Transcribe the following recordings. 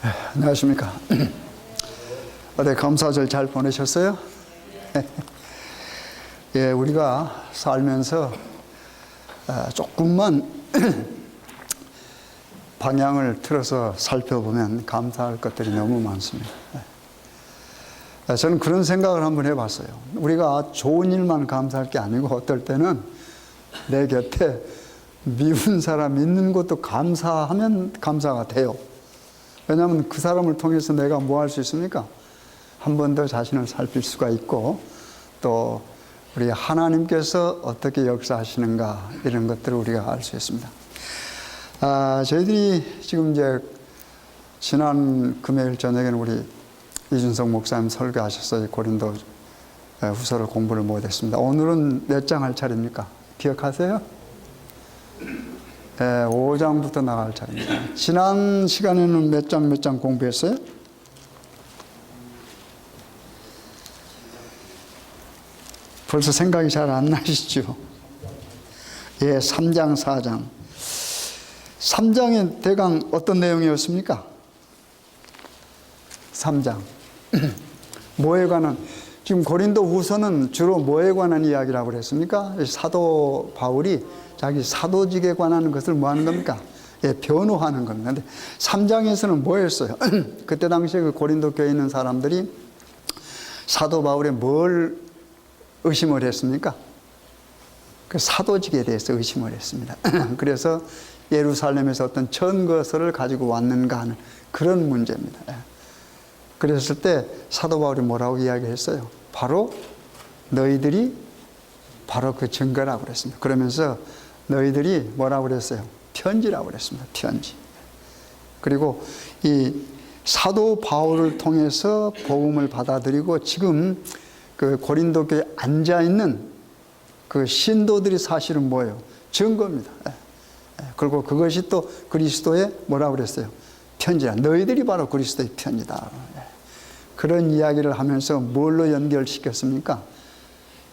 안녕하십니까. 어제 감사절 잘 보내셨어요? 예, 우리가 살면서 조금만 방향을 틀어서 살펴보면 감사할 것들이 너무 많습니다. 저는 그런 생각을 한번 해봤어요. 우리가 좋은 일만 감사할 게 아니고 어떨 때는 내 곁에 미운 사람 있는 것도 감사하면 감사가 돼요. 왜냐하면 그 사람을 통해서 내가 뭐 할 수 있습니까? 한 번 더 자신을 살필 수가 있고, 또 우리 하나님께서 어떻게 역사하시는가 이런 것들을 우리가 알 수 있습니다. 저희들이 지금 이제 지난 금요일 저녁에는 우리 이준석 목사님 설교하셨어요. 고린도 후서를 공부를 못했습니다. 오늘은 몇 장 할 차례입니까? 기억하세요? 5장부터 나갈 차례입니다. 지난 시간에는 몇 장 공부했어요? 벌써 생각이 잘 안 나시죠? 예, 3장, 4장. 3장의 대강 어떤 내용이었습니까? 3장. 뭐에 관한, 지금 고린도 후서는 주로 뭐에 관한 이야기라고 그랬습니까? 사도 바울이 자기 사도직에 관한 것을 뭐 하는 겁니까? 예, 변호하는 겁니다. 근데 3장에서는 뭐였어요? 그때 당시에 그 고린도 교회에 있는 사람들이 사도 바울의 뭘 의심을 했습니까? 그 사도직에 대해서 의심을 했습니다. 그래서 예루살렘에서 어떤 전거서를 가지고 왔는가 하는 그런 문제입니다. 그랬을 때 사도 바울이 뭐라고 이야기했어요? 바로 너희들이 바로 그 증거라고 그랬습니다. 그러면서 너희들이 뭐라고 그랬어요? 편지라고 그랬습니다. 편지. 그리고 이 사도 바울을 통해서 복음을 받아들이고 지금 그 고린도 교회에 앉아있는 그 신도들이 사실은 뭐예요? 증거입니다. 그리고 그것이 또 그리스도의 뭐라고 그랬어요? 편지라. 너희들이 바로 그리스도의 편지다. 그런 이야기를 하면서 뭘로 연결시켰습니까?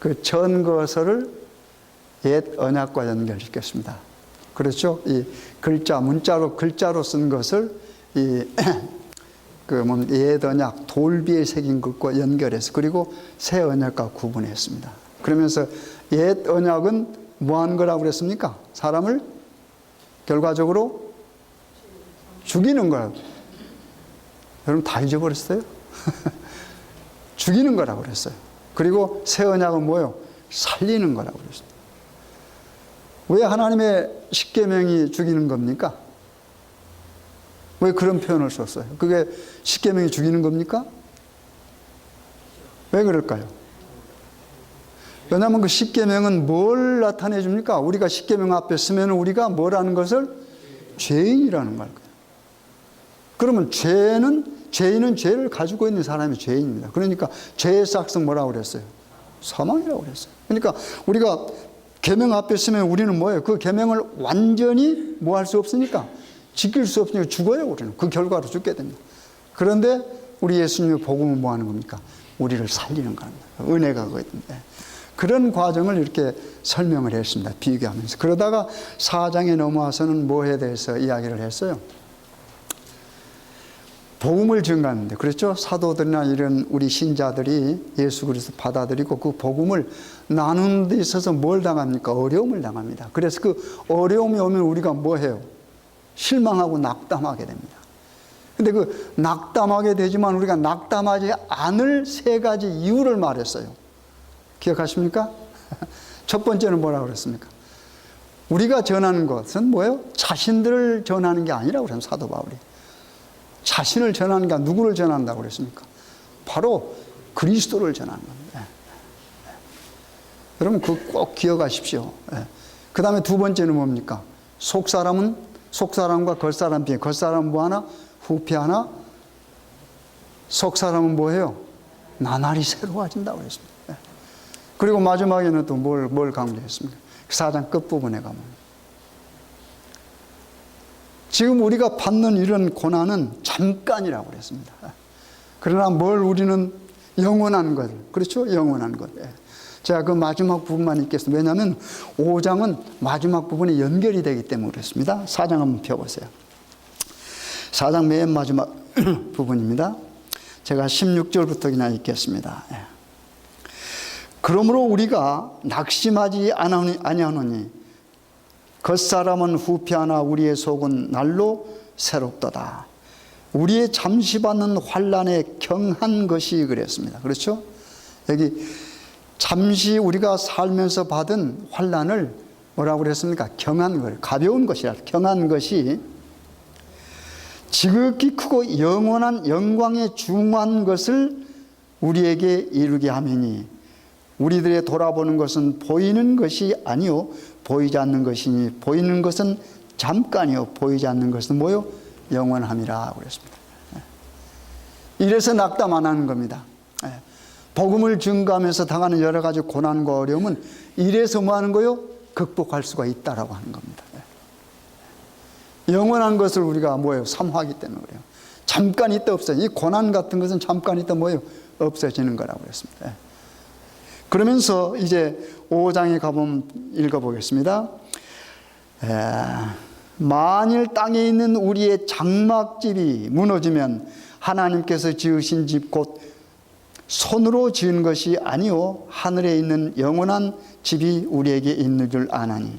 그 전거서를 옛 언약과 연결시켰습니다. 그렇죠? 이 글자, 문자로 글자로 쓴 것을 옛 언약, 돌비에 새긴 것과 연결해서 그리고 새 언약과 구분했습니다. 그러면서 옛 언약은 뭐한 거라고 그랬습니까? 사람을 결과적으로 죽이는 거라고. 여러분 다 잊어버렸어요? 죽이는 거라고 그랬어요. 그리고 새 언약은 뭐예요? 살리는 거라고 그랬어요. 왜 하나님의 십계명이 죽이는 겁니까? 왜 그런 표현을 썼어요? 그게 십계명이 죽이는 겁니까? 왜 그럴까요? 왜냐하면 그 십계명은 뭘 나타내 줍니까? 우리가 십계명 앞에 서면 우리가 뭐라는 것을? 죄인이라는 걸 거예요. 그러면 죄인은 죄를 가지고 있는 사람이 죄인입니다. 그러니까 죄의 싹은 뭐라고 그랬어요? 사망이라고 그랬어요. 그러니까 우리가 계명 앞에 서면 우리는 뭐예요? 그 계명을 완전히 뭐 할 수 없으니까 지킬 수 없으니까 죽어요. 우리는 그 결과로 죽게 됩니다. 그런데 우리 예수님의 복음은 뭐 하는 겁니까? 우리를 살리는 겁니다. 은혜가 그거든요. 그런 과정을 이렇게 설명을 했습니다. 비교하면서. 그러다가 4장에 넘어와서는 뭐에 대해서 이야기를 했어요? 복음을 증가하는데, 그렇죠? 사도들이나 이런 우리 신자들이 예수 그리스도 받아들이고 그 복음을 나누는 데 있어서 뭘 당합니까? 어려움을 당합니다. 그래서 그 어려움이 오면 우리가 뭐 해요? 실망하고 낙담하게 됩니다. 근데 그 낙담하게 되지만 우리가 낙담하지 않을 세 가지 이유를 말했어요. 기억하십니까? 첫 번째는 뭐라고 그랬습니까? 우리가 전하는 것은 뭐예요? 자신들을 전하는 게 아니라고 그랬어요. 사도 바울이. 자신을 전하는 게 누구를 전한다고 그랬습니까? 바로 그리스도를 전하는 겁니다. 여러분 그거 꼭 기억하십시오. 그 다음에 두 번째는 뭡니까? 속사람과 겉사람 비해 겉사람은 뭐하나? 후피하나? 속사람은 뭐예요? 나날이 새로워진다고 그랬습니다. 그리고 마지막에는 또 뭘 강조했습니까? 4장 끝부분에 가면 지금 우리가 받는 이런 고난은 잠깐이라고 그랬습니다. 그러나 뭘 우리는 영원한 것, 그렇죠? 영원한 것. 제가 그 마지막 부분만 읽겠습니다. 왜냐하면 5장은 마지막 부분에 연결이 되기 때문에 그렇습니다. 4장 한번 펴보세요. 4장 맨 마지막 부분입니다. 제가 16절부터 그냥 읽겠습니다. 그러므로 우리가 낙심하지 아니하노니 겉사람은 후피하나 우리의 속은 날로 새롭도다. 우리의 잠시 받는 환난에 경한 것이 그랬습니다. 그렇죠? 여기 잠시 우리가 살면서 받은 환난을 뭐라고 그랬습니까? 경한 것, 가벼운 것이라. 경한 것이 지극히 크고 영원한 영광에 중한 것을 우리에게 이루게 하매니 우리들의 돌아보는 것은 보이는 것이 아니요 보이지 않는 것이니 보이는 것은 잠깐이요 보이지 않는 것은 뭐요? 영원함이라 그랬습니다. 이래서 낙담 안 하는 겁니다. 복음을 증거하면서 당하는 여러 가지 고난과 어려움은 이래서 뭐 하는 거요? 극복할 수가 있다라고 하는 겁니다. 영원한 것을 우리가 뭐예요? 사모하기 때문에 그래요. 잠깐 있다 없어져. 이 고난 같은 것은 잠깐 있다 뭐예요? 없어지는 거라고 그랬습니다. 그러면서 이제 5장에 가보면 읽어보겠습니다. 만일 땅에 있는 우리의 장막집이 무너지면 하나님께서 지으신 집 곧 손으로 지은 것이 아니요 하늘에 있는 영원한 집이 우리에게 있는 줄 아나니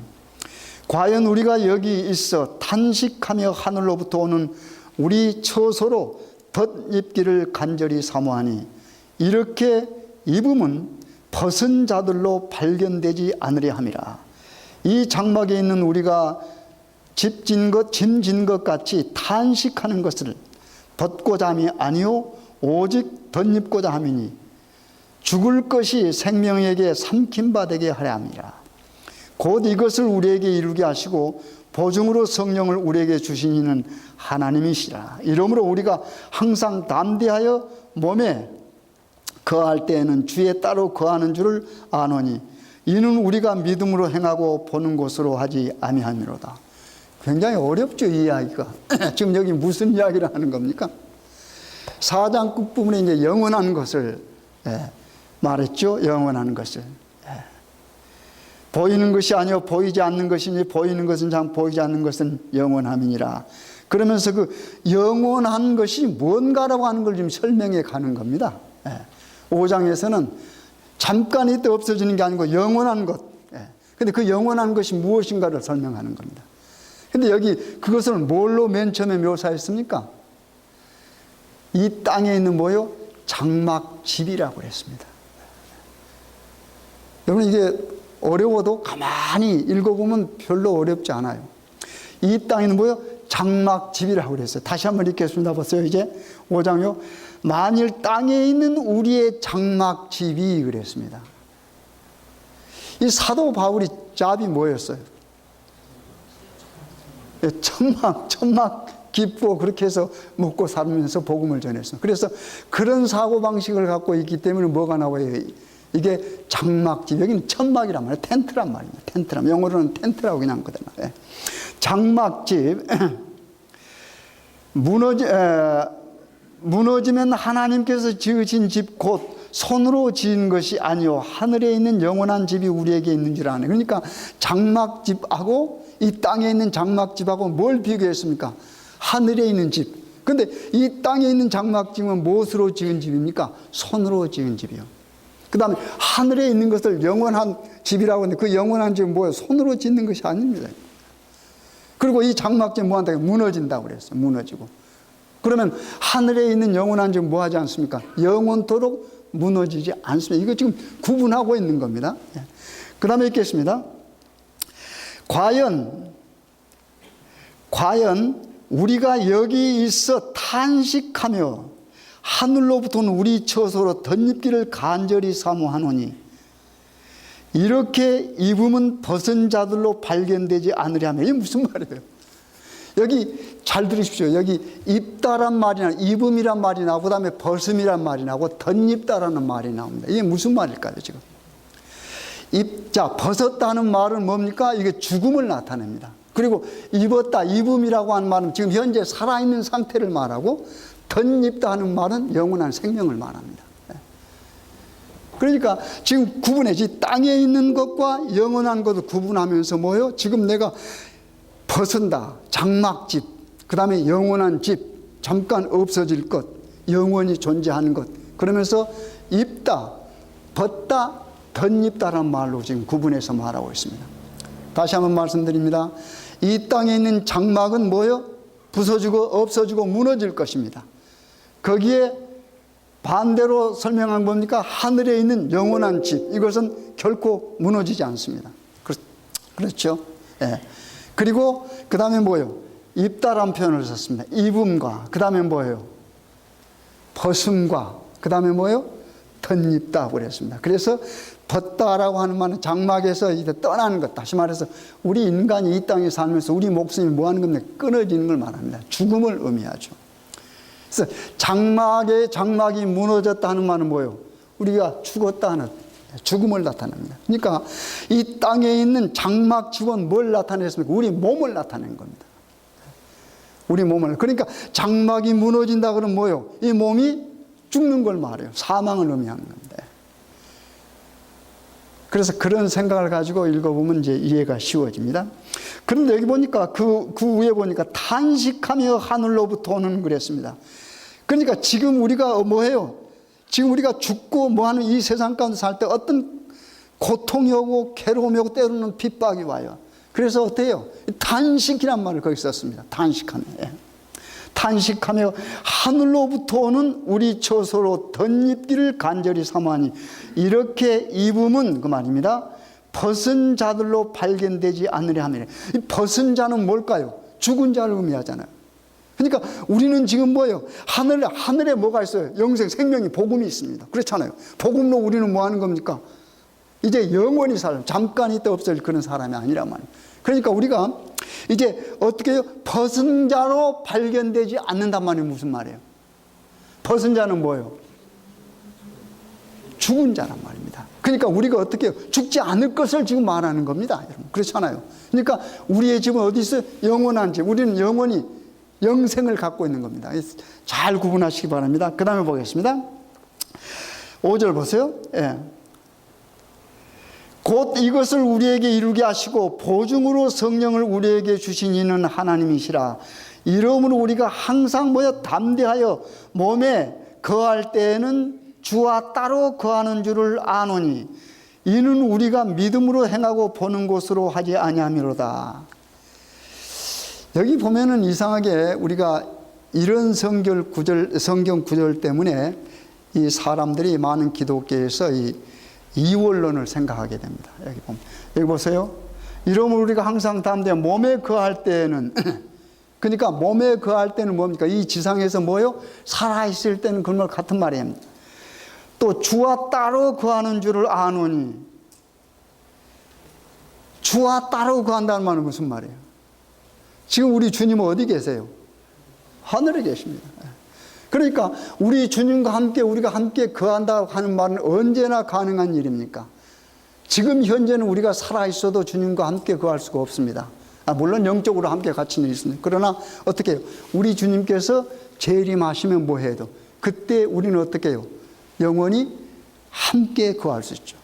과연 우리가 여기 있어 탄식하며 하늘로부터 오는 우리 처소로 덧입기를 간절히 사모하니 이렇게 입음은 벗은 자들로 발견되지 않으려 함이라. 이 장막에 있는 우리가 짐진 것 같이 탄식하는 것을 벗고자 함이 아니요 오직 덧입고자 함이니 죽을 것이 생명에게 삼킴바 되게 하려 함이라. 곧 이것을 우리에게 이루게 하시고 보증으로 성령을 우리에게 주신 이는 하나님이시라. 이러므로 우리가 항상 담대하여 몸에 거할 때에는 주에 따로 거하는 줄을 아노니 이는 우리가 믿음으로 행하고 보는 것으로 하지 아니함이로다. 굉장히 어렵죠, 이 이야기가. 지금 여기 무슨 이야기를 하는 겁니까? 4장 끝부분에 이제 영원한 것을 말했죠. 영원한 것을. 보이는 것이 아니요 보이지 않는 것이니 보이는 것은 참 보이지 않는 것은 영원함이니라. 그러면서 그 영원한 것이 뭔가라고 하는 걸 지금 설명해 가는 겁니다. 5장에서는 잠깐 있다 없어지는 게 아니고 영원한 것. 근데 그 영원한 것이 무엇인가를 설명하는 겁니다. 근데 여기 그것을 뭘로 맨 처음에 묘사했습니까? 이 땅에 있는 뭐요? 장막집이라고 했습니다. 여러분 이게 어려워도 가만히 읽어보면 별로 어렵지 않아요. 이 땅에 있는 뭐요? 장막집이라고 그랬어요. 다시 한번 읽겠습니다. 보세요. 이제 5장요. 만일 땅에 있는 우리의 장막집이 그랬습니다. 이 사도 바울이 잡이 뭐였어요? 천막 깊고 그렇게 해서 먹고 살면서 복음을 전했어요. 그래서 그런 사고방식을 갖고 있기 때문에 뭐가 나와요? 이게 장막집, 여기는 천막이란 말이에요. 텐트란 말입니다. 텐트란, 영어로는 텐트라고 그냥 하거든요. 장막집, 무너지면 하나님께서 지으신 집 곧 손으로 지은 것이 아니요 하늘에 있는 영원한 집이 우리에게 있는 줄 아네. 그러니까 장막집하고 이 땅에 있는 장막집하고 뭘 비교했습니까? 하늘에 있는 집. 근데 이 땅에 있는 장막집은 무엇으로 지은 집입니까? 손으로 지은 집이요. 그 다음에 하늘에 있는 것을 영원한 집이라고 하는데 그 영원한 집은 뭐예요? 손으로 짓는 것이 아닙니다. 그리고 이 장막집 뭐 한다고? 무너진다고 그랬어요. 무너지고. 그러면 하늘에 있는 영원한 집은 뭐 하지 않습니까? 영원토록 무너지지 않습니다. 이거 지금 구분하고 있는 겁니다. 그 다음에 읽겠습니다. 과연 우리가 여기 있어 탄식하며 하늘로부터는 우리 처소로 덧입기를 간절히 사모하노니 이렇게 입음은 벗은 자들로 발견되지 않으려 하며. 이게 무슨 말이에요? 여기 잘 들으십시오. 여기 입다란 말이 나고 입음이란 말이 나오고 그다음에 벗음이란 말이 나오고 덧입다라는 말이 나옵니다. 이게 무슨 말일까요 지금? 벗었다는 말은 뭡니까? 이게 죽음을 나타냅니다. 그리고 입었다, 입음이라고 하는 말은 지금 현재 살아있는 상태를 말하고 덧입다 하는 말은 영원한 생명을 말합니다. 그러니까 지금 구분해지 땅에 있는 것과 영원한 것을 구분하면서 뭐예요? 지금 내가 벗은다, 장막집, 그 다음에 영원한 집, 잠깐 없어질 것, 영원히 존재하는 것. 그러면서 입다, 벗다, 덧입다라는 말로 지금 구분해서 말하고 있습니다. 다시 한번 말씀드립니다. 이 땅에 있는 장막은 뭐요? 부서지고 없어지고 무너질 것입니다. 거기에 반대로 설명한 겁니까? 하늘에 있는 영원한 집, 이것은 결코 무너지지 않습니다. 그렇죠? 예. 그리고 그 다음에 뭐예요? 입다라는 표현을 썼습니다. 입음과 그 다음에 뭐예요? 벗음과 그 다음에 뭐예요? 덧입다 그랬습니다. 그래서 벗다라고 하는 말은 장막에서 이제 떠나는 것. 다시 말해서 우리 인간이 이 땅에 살면서 우리 목숨이 뭐 하는 겁니까? 끊어지는 걸 말합니다. 죽음을 의미하죠. 그래서 장막이 무너졌다 하는 말은 뭐예요? 우리가 죽었다 하는 죽음을 나타냅니다. 그러니까 이 땅에 있는 장막 집은 뭘 나타냈습니까? 우리 몸을 나타낸 겁니다. 우리 몸을. 그러니까 장막이 무너진다 그러면 뭐예요? 이 몸이 죽는 걸 말해요. 사망을 의미하는 겁니다. 그래서 그런 생각을 가지고 읽어보면 이제 이해가 쉬워집니다. 그런데 여기 보니까 그 위에 보니까 탄식하며 하늘로부터 오는 그랬습니다. 그러니까 지금 우리가 뭐해요? 지금 우리가 죽고 뭐하는 이 세상 가운데 살 때 어떤 고통이 오고 괴로움이 오고 때로는 핍박이 와요. 그래서 어때요? 탄식이란 말을 거기 썼습니다. 탄식하며. 탄식하며 하늘로부터 오는 우리 처소로 덧입기를 간절히 사모하니 이렇게 입음은 그 말입니다. 벗은 자들로 발견되지 않으려 함이래. 이 벗은 자는 뭘까요? 죽은 자를 의미하잖아요. 그러니까 우리는 지금 뭐예요? 하늘에 뭐가 있어요? 영생, 생명이, 복음이 있습니다. 그렇잖아요. 복음으로 우리는 뭐 하는 겁니까? 이제 영원히 잠깐 있다 없어질 그런 사람이 아니란 말이에요. 그러니까 우리가 이제 어떻게 해요? 벗은 자로 발견되지 않는단 말이 무슨 말이에요? 벗은 자는 뭐예요? 죽은 자란 말입니다. 그러니까 우리가 어떻게 해요? 죽지 않을 것을 지금 말하는 겁니다. 여러분. 그렇잖아요. 그러니까 우리의 집은 어디 있어요? 영원한 집. 우리는 영원히 영생을 갖고 있는 겁니다. 잘 구분하시기 바랍니다. 그 다음에 보겠습니다. 5절 보세요. 예. 곧 이것을 우리에게 이루게 하시고 보증으로 성령을 우리에게 주신 이는 하나님이시라. 이러므로 우리가 항상 모여 담대하여 몸에 거할 때에는 주와 따로 거하는 줄을 아노니 이는 우리가 믿음으로 행하고 보는 것으로 하지 아니함이로다. 여기 보면은 이상하게 우리가 이런 성경 구절 때문에 이 사람들이 많은 기독교에서 이 이원론을 생각하게 됩니다. 여기 보세요. 이러므로 우리가 항상 담대하여 몸에 거할 때에는 그러니까 몸에 거할 때는 뭡니까? 이 지상에서 뭐요? 살아있을 때는 그 말 같은 말이에요. 또 주와 따로 거하는 줄을 아노니 주와 따로 거한다는 말은 무슨 말이에요? 지금 우리 주님은 어디 계세요? 하늘에 계십니다. 그러니까 우리 주님과 함께 우리가 함께 거한다고 하는 말은 언제나 가능한 일입니까? 지금 현재는 우리가 살아있어도 주님과 함께 거할 수가 없습니다. 물론 영적으로 함께 같이 있습니다. 그러나 어떻게 해요? 우리 주님께서 재림하시면 뭐 해도 그때 우리는 어떻게 해요? 영원히 함께 거할 수 있죠.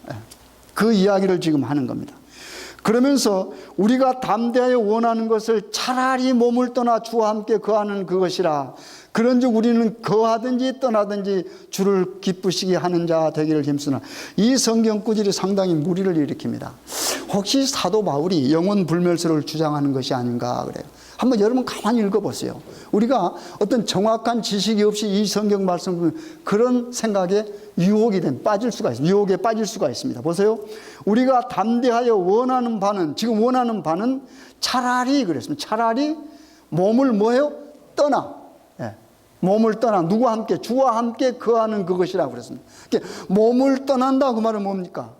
그 이야기를 지금 하는 겁니다. 그러면서 우리가 담대하여 원하는 것을 차라리 몸을 떠나 주와 함께 거하는 그것이라. 그런즉 우리는 거하든지 떠나든지 주를 기쁘시게 하는 자 되기를 힘쓰나. 이 성경 구절이 상당히 무리를 일으킵니다. 혹시 사도 바울이 영원 불멸설을 주장하는 것이 아닌가 그래요. 한번 여러분 가만히 읽어보세요. 우리가 어떤 정확한 지식이 없이 이 성경 말씀을 보면 그런 생각에 유혹에 빠질 수가 있습니다. 보세요. 우리가 담대하여 원하는 바는, 지금 원하는 바는 차라리 그랬습니다. 차라리 몸을 뭐예요? 떠나. 몸을 떠나 누구와 함께? 주와 함께 거하는 그것이라고 그랬습니다. 몸을 떠난다 그 말은 뭡니까?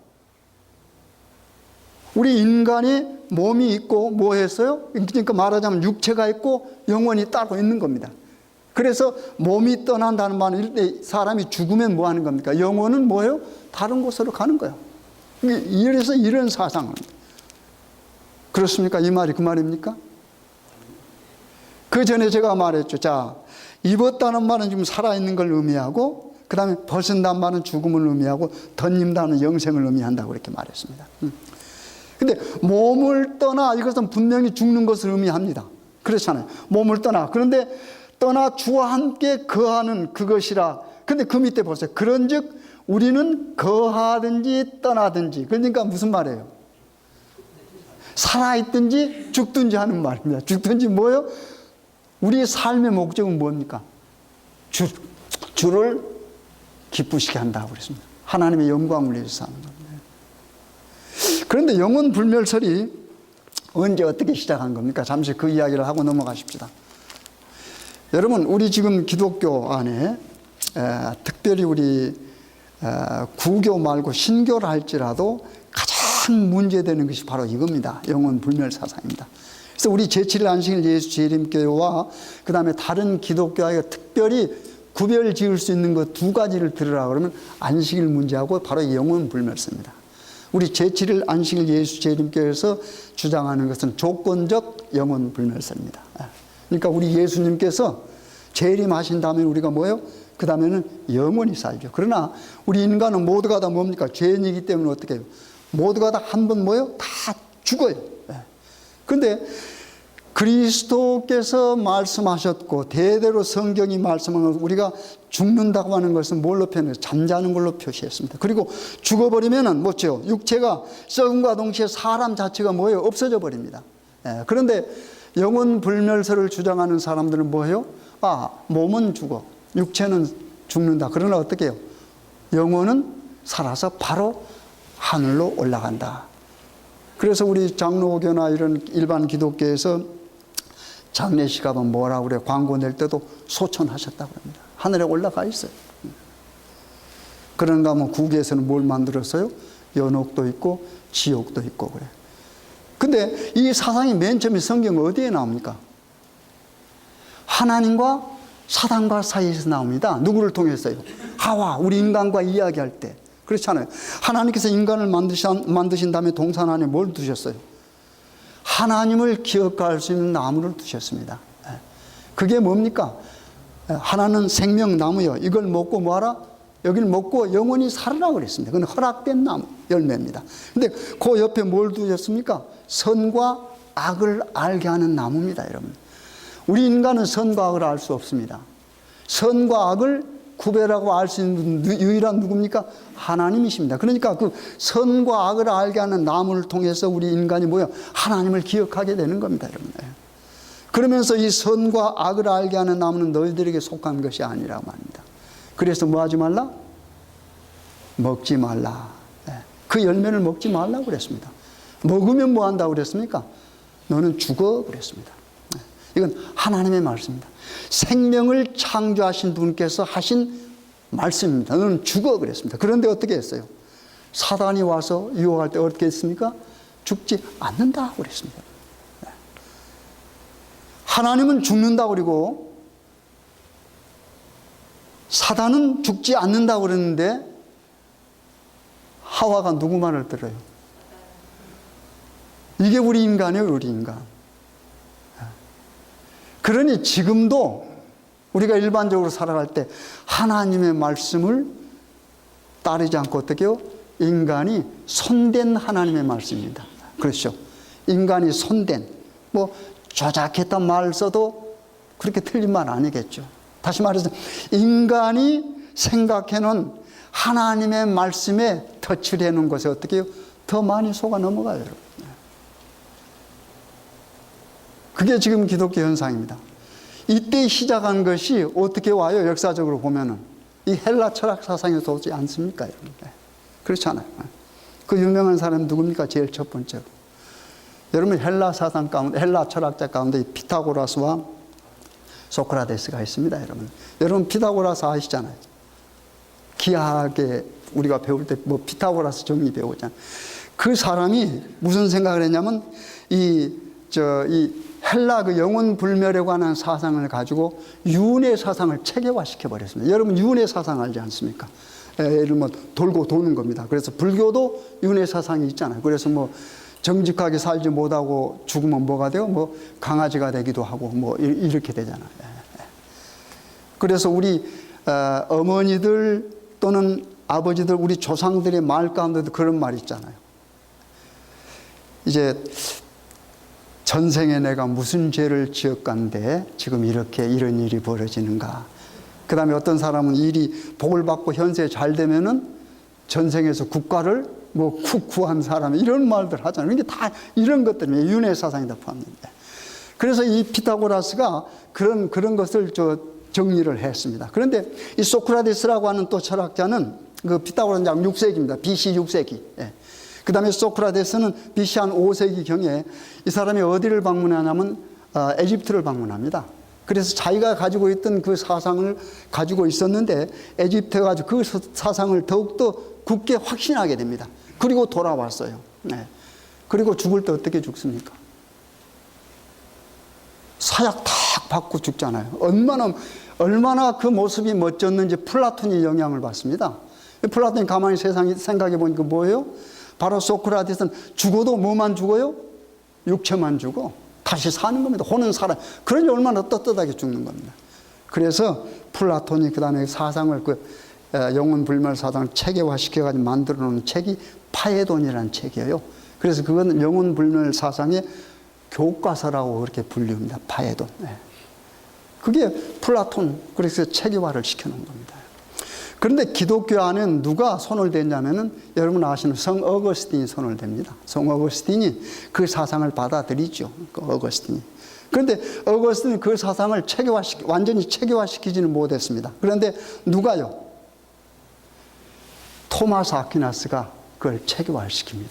우리 인간이 몸이 있고 뭐 했어요? 그러니까 말하자면 육체가 있고 영혼이 따로 있는 겁니다. 그래서 몸이 떠난다는 말은 사람이 죽으면 뭐 하는 겁니까? 영혼은 뭐예요? 다른 곳으로 가는 거예요. 이래서 이런 사상은 그렇습니까? 이 말이 그 말입니까? 그 전에 제가 말했죠. 자, 입었다는 말은 지금 살아있는 걸 의미하고 그 다음에 벗은다는 말은 죽음을 의미하고 덧입다는 영생을 의미한다고 그렇게 말했습니다. 근데 몸을 떠나 이것은 분명히 죽는 것을 의미합니다. 그렇잖아요. 몸을 떠나. 그런데 떠나 주와 함께 거하는 그것이라. 근데 그 밑에 보세요. 그런즉 우리는 거하든지 떠나든지. 그러니까 무슨 말이에요? 살아있든지 죽든지 하는 말입니다. 죽든지 뭐예요? 우리의 삶의 목적은 뭡니까? 주를 기쁘시게 한다고 그랬습니다. 하나님의 영광을 위해서 사는 겁니다. 그런데 영혼 불멸설이 언제 어떻게 시작한 겁니까? 잠시 그 이야기를 하고 넘어가십시다. 여러분, 우리 지금 기독교 안에 특별히 우리 구교 말고 신교를 할지라도 가장 문제되는 것이 바로 이겁니다. 영혼 불멸 사상입니다. 그래서 우리 제7일 안식일 예수 재림교와 그 다음에 다른 기독교와 특별히 구별 지을 수 있는 것 두 가지를 들으라 그러면 안식일 문제하고 바로 영혼 불멸설입니다. 우리 제7일 안식일 예수 재림교에서 주장하는 것은 조건적 영혼 불멸설입니다. 그러니까 우리 예수님께서 재림하신 다음에 우리가 뭐예요? 그 다음에는 영원히 살죠. 그러나 우리 인간은 모두가 다 뭡니까? 죄인이기 때문에 어떻게 해요? 모두가 다 한 번 뭐예요? 다 죽어요. 그런데 그리스도께서 말씀하셨고 대대로 성경이 말씀하는 우리가 죽는다고 하는 것은 뭘로 표현해요? 잠자는 걸로 표시했습니다. 그리고 죽어버리면은 뭐죠? 육체가 썩음과 동시에 사람 자체가 뭐예요? 없어져 버립니다. 그런데 영혼 불멸설을 주장하는 사람들은 뭐예요? 몸은 죽어, 육체는 죽는다. 그러나 어떻게 해요? 영혼은 살아서 바로 하늘로 올라간다. 그래서 우리 장로교나 이런 일반 기독교에서 장례식 하면 뭐라고 그래요? 광고 낼 때도 소천하셨다고 합니다. 하늘에 올라가 있어요. 그런가 하면 국에서는 뭘 만들었어요? 연옥도 있고 지옥도 있고 그래요. 근데 이 사상이 맨 처음에 성경 어디에 나옵니까? 하나님과 사단과 사이에서 나옵니다. 누구를 통해서요? 하와, 우리 인간과 이야기할 때. 그렇잖아요. 하나님께서 인간을 만드신 다음에 동산 안에 뭘 두셨어요? 하나님을 기억할 수 있는 나무를 두셨습니다. 그게 뭡니까? 하나는 생명나무요. 이걸 먹고 뭐하라? 여기를 먹고 영원히 살으라고 그랬습니다. 그건 허락된 나무, 열매입니다. 근데 그 옆에 뭘 두셨습니까? 선과 악을 알게 하는 나무입니다, 여러분. 우리 인간은 선과 악을 알 수 없습니다. 선과 악을 구별하고 알 수 있는 유일한 누굽니까? 하나님이십니다. 그러니까 그 선과 악을 알게 하는 나무를 통해서 우리 인간이 뭐야? 하나님을 기억하게 되는 겁니다, 여러분. 그러면서 이 선과 악을 알게 하는 나무는 너희들에게 속한 것이 아니라고 합니다. 그래서 뭐 하지 말라? 먹지 말라. 그 열매를 먹지 말라고 그랬습니다. 먹으면 뭐 한다고 그랬습니까? 너는 죽어 그랬습니다. 이건 하나님의 말씀입니다. 생명을 창조하신 분께서 하신 말씀입니다. 너는 죽어 그랬습니다. 그런데 어떻게 했어요? 사단이 와서 유혹할 때 어떻게 했습니까? 죽지 않는다 그랬습니다. 하나님은 죽는다 그러고 사단은 죽지 않는다 그랬는데 하와가 누구 말을 들어요? 이게 우리 인간이에요, 우리 인간. 그러니 지금도 우리가 일반적으로 살아갈 때 하나님의 말씀을 따르지 않고 어떻게 해요? 인간이 손댄 하나님의 말씀입니다. 그렇죠? 인간이 손댄, 뭐 조작했던 말 써도 그렇게 틀린 말 아니겠죠. 다시 말해서 인간이 생각해놓은 하나님의 말씀에 터치를 해놓은 것에 어떻게 해요? 더 많이 속아 넘어가요, 여러분. 그게 지금 기독교 현상입니다. 이때 시작한 것이 어떻게 와요? 역사적으로 보면은 이 헬라 철학 사상에서 오지 않습니까? 그렇잖아요. 그 유명한 사람 누굽니까? 제일 첫 번째로. 여러분 헬라 사상 가운데, 헬라 철학자 가운데 피타고라스와 소크라테스가 있습니다, 여러분. 여러분 피타고라스 아시잖아요. 기하학에 우리가 배울 때 뭐 피타고라스 정리 배우잖아요. 그 사람이 무슨 생각을 했냐면 이 헬라 그 영혼 불멸에 관한 사상을 가지고 윤회 사상을 체계화시켜 버렸습니다. 여러분 윤회 사상 알지 않습니까? 예를 들면 돌고 도는 겁니다. 그래서 불교도 윤회 사상이 있잖아요. 그래서 뭐 정직하게 살지 못하고 죽으면 뭐가 돼요? 뭐 강아지가 되기도 하고 뭐 이렇게 되잖아요. 그래서 우리 어머니들 또는 아버지들, 우리 조상들의 말 가운데도 그런 말이 있잖아요. 이제 전생에 내가 무슨 죄를 지었건데 지금 이렇게 이런 일이 벌어지는가. 그 다음에 어떤 사람은 일이 복을 받고 현세에 잘 되면은 전생에서 국가를 뭐 구한 사람 이런 말들 하잖아요. 이게 다 이런 것들이 윤회 사상이 다 포함됩니다. 그래서 이 피타고라스가 그런 것을 정리를 했습니다. 그런데 이 소크라테스라고 하는 또 철학자는 그 피타고라스는 약 6세기입니다. BC 6세기. 예. 그 다음에 소크라테스는 BC 한 5세기경에 이 사람이 어디를 방문하냐면 에집트를 방문합니다. 그래서 자기가 가지고 있던 그 사상을 가지고 있었는데 에집트에 가지고 그 사상을 더욱더 굳게 확신하게 됩니다. 그리고 돌아왔어요. 네. 그리고 죽을 때 어떻게 죽습니까? 사약 탁 받고 죽잖아요. 얼마나 그 모습이 멋졌는지 플라톤이 영향을 받습니다. 플라톤이 가만히 세상에 생각해 보니까 뭐예요? 바로 소크라테스는 죽어도 뭐만 죽어요? 육체만 죽어. 다시 사는 겁니다. 혼은 살아요. 그러니 얼마나 떳떳하게 죽는 겁니다. 그래서 플라톤이 그 다음에 사상을 영혼 불멸 사상을 체계화시켜가지고 만들어 놓은 책이 파에돈이라는 책이에요. 그래서 그건 영혼 불멸 사상의 교과서라고 그렇게 불립니다. 파에돈. 그게 플라톤, 그래서 체계화를 시켜놓은 겁니다. 그런데 기독교 안에는 누가 손을 댔냐면은 여러분 아시는 성 어거스틴이 손을 댑니다. 성 어거스틴이 그 사상을 받아들이죠. 그 어거스틴이. 그런데 어거스틴이 그 사상을 완전히 체계화시키지는 못했습니다. 그런데 누가요? 토마스 아퀴나스가 그걸 체계화시킵니다.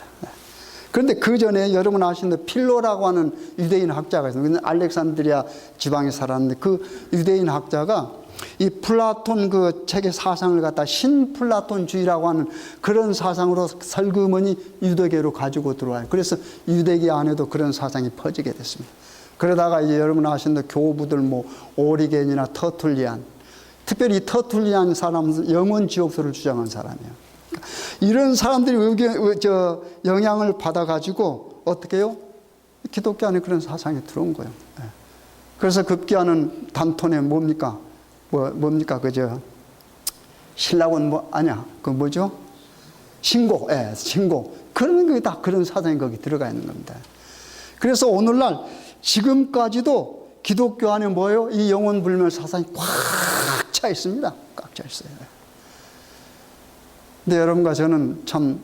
그런데 그 전에 여러분 아시는 필로라고 하는 유대인 학자가 있어요. 알렉산드리아 지방에 살았는데 그 유대인 학자가 이 플라톤 그 책의 사상을 갖다 신플라톤주의라고 하는 그런 사상으로 설그머니 유대계로 가지고 들어와요. 그래서 유대계 안에도 그런 사상이 퍼지게 됐습니다. 그러다가 이제 여러분 아시는 교부들 뭐 오리겐이나 터툴리안, 특별히 터툴리안 사람은 영원 지옥설을 주장한 사람이에요. 이런 사람들이 영향을 받아가지고 어떻게 해요? 기독교 안에 그런 사상이 들어온 거예요. 그래서 급기야는 단톤에 뭡니까? 신라원 뭐죠? 신곡, 신곡. 그런 게 다 그런 사상이 거기 들어가 있는 겁니다. 그래서 오늘날 지금까지도 기독교 안에 뭐예요? 이 영혼 불멸 사상이 꽉 차 있습니다. 꽉 차 있어요. 근데 여러분과 저는 참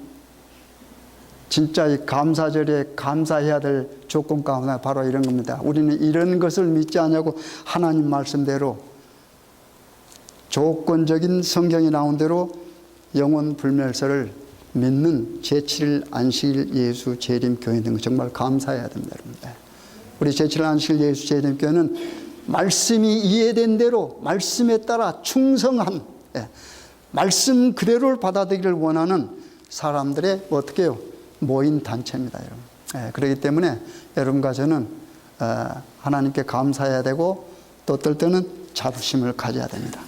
진짜 이 감사절에 감사해야 될 조건 가운데 바로 이런 겁니다. 우리는 이런 것을 믿지 않냐고 하나님 말씀대로 조건적인 성경이 나온 대로 영혼 불멸설을 믿는 제7일 안식일 예수 재림 교회 있는 거 정말 감사해야 됩니다. 여러분. 우리 제7일 안식일 예수 재림 교회는 말씀이 이해된 대로 말씀에 따라 충성한 말씀 그대로를 받아들이기를 원하는 사람들의 어떻게 해요? 모인 단체입니다. 여러분. 그렇기 때문에 여러분과 저는 하나님께 감사해야 되고 또 어떨 때는 자부심을 가져야 됩니다.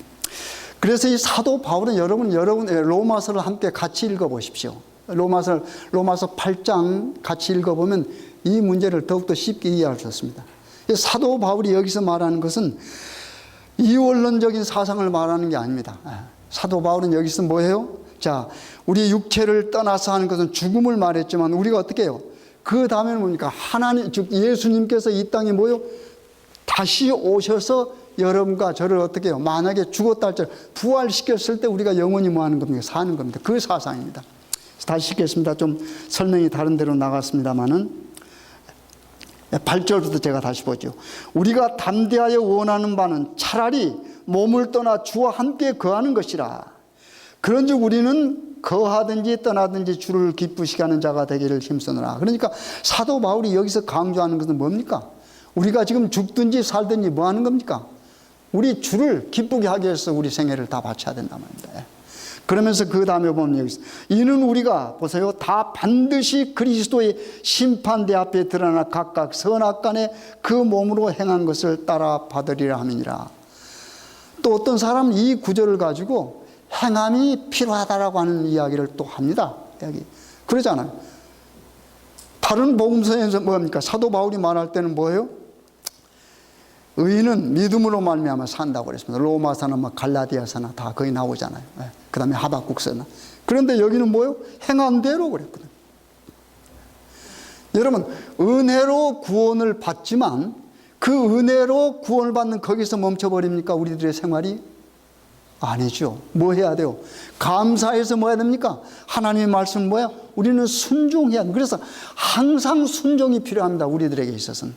그래서 이 사도 바울은 여러분 로마서를 함께 같이 읽어보십시오. 로마서 8장 같이 읽어보면 이 문제를 더욱더 쉽게 이해할 수 있습니다. 사도 바울이 여기서 말하는 것은 이원론적인 사상을 말하는 게 아닙니다. 사도 바울은 여기서 뭐예요? 자, 우리 육체를 떠나서 하는 것은 죽음을 말했지만 우리가 어떻게 해요? 그 다음에는 뭡니까? 하나님, 즉 예수님께서 이 땅에 뭐요? 다시 오셔서 여러분과 저를 어떻게 해요? 만약에 죽었다 할지라도 부활시켰을 때 우리가 영원히 뭐 하는 겁니까? 사는 겁니다. 그 사상입니다. 다시 읽겠습니다. 좀 설명이 다른 데로 나갔습니다만은 8절부터 제가 다시 보죠. 우리가 담대하여 원하는 바는 차라리 몸을 떠나 주와 함께 거하는 것이라. 그런즉 우리는 거하든지 떠나든지 주를 기쁘시게 하는 자가 되기를 힘쓰노라. 그러니까 사도 바울이 여기서 강조하는 것은 뭡니까? 우리가 지금 죽든지 살든지 뭐 하는 겁니까? 우리 주를 기쁘게 하기 위해서 우리 생애를 다 바쳐야 된단 말입니다. 그러면서 그 다음에 보면 여기서 이는 우리가 보세요. 다 반드시 그리스도의 심판대 앞에 드러나 각각 선악간에 그 몸으로 행한 것을 따라 받으리라 함이니라. 또 어떤 사람은 이 구절을 가지고 행함이 필요하다라고 하는 이야기를 또 합니다. 여기 그러잖아요. 다른 복음서에서 뭡니까? 사도 바울이 말할 때는 뭐예요? 의인은 믿음으로 말미암아 산다고 그랬습니다. 로마서나 갈라디아서나 다 거기 나오잖아요. 그 다음에 하박국서나. 그런데 여기는 뭐예요? 행한 대로 그랬거든요. 여러분, 은혜로 구원을 받지만 그 은혜로 구원을 받는 거기서 멈춰버립니까? 우리들의 생활이? 아니죠. 뭐 해야 돼요? 감사해서 뭐 해야 됩니까? 하나님의 말씀은 뭐야? 우리는 순종해야 돼요. 그래서 항상 순종이 필요합니다. 우리들에게 있어서는.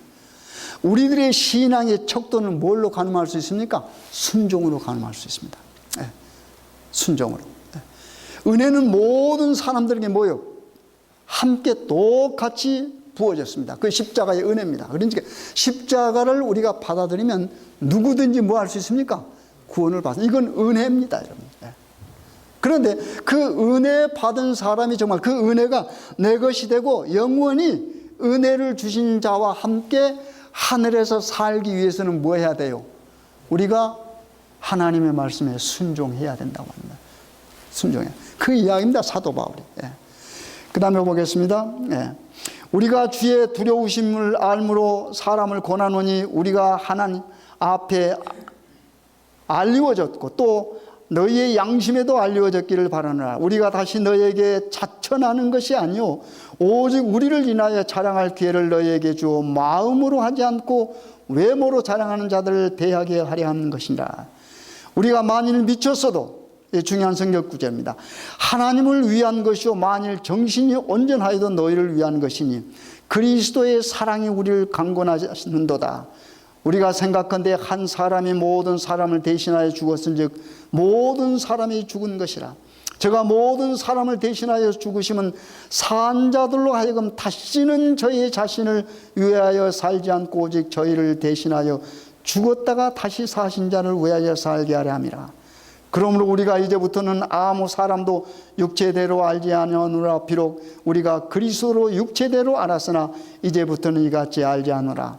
우리들의 신앙의 척도는 뭘로 가늠할 수 있습니까? 순종으로 가늠할 수 있습니다. 네. 순종으로. 네. 은혜는 모든 사람들에게 뭐요? 함께 똑같이 부어졌습니다. 그 십자가의 은혜입니다. 그러니까 십자가를 우리가 받아들이면 누구든지 뭐 할 수 있습니까? 구원을 받는, 이건 은혜입니다, 여러분. 그런데 그 은혜 받은 사람이 정말 그 은혜가 내 것이 되고 영원히 은혜를 주신 자와 함께 하늘에서 살기 위해서는 뭐 해야 돼요? 우리가 하나님의 말씀에 순종해야 된다고 합니다. 순종해. 그 이야기입니다, 사도 바울이. 그 다음에 보겠습니다. 우리가 주의 두려우심을 알므로 사람을 권하노니 우리가 하나님 앞에 알리워졌고 또 너희의 양심에도 알리워졌기를 바라노라. 우리가 다시 너희에게 자천하는 것이 아니요 오직 우리를 인하여 자랑할 기회를 너희에게 주어 마음으로 하지 않고 외모로 자랑하는 자들을 대하게 하려 하는 것이라. 우리가 만일 미쳤어도, 중요한 성경 구절입니다. 하나님을 위한 것이요 만일 정신이 온전하여도 너희를 위한 것이니 그리스도의 사랑이 우리를 강권하시는도다. 우리가 생각한데 한 사람이 모든 사람을 대신하여 죽었은즉 모든 사람이 죽은 것이라. 저가 모든 사람을 대신하여 죽으심은 산자들로 하여금 다시는 저희 자신을 위하여 살지 않고 오직 저희를 대신하여 죽었다가 다시 사신 자를 위하여 살게 하려 함이라. 그러므로 우리가 이제부터는 아무 사람도 육체대로 알지 아니하노라. 비록 우리가 그리스도로 육체대로 알았으나 이제부터는 이같이 알지 않노라.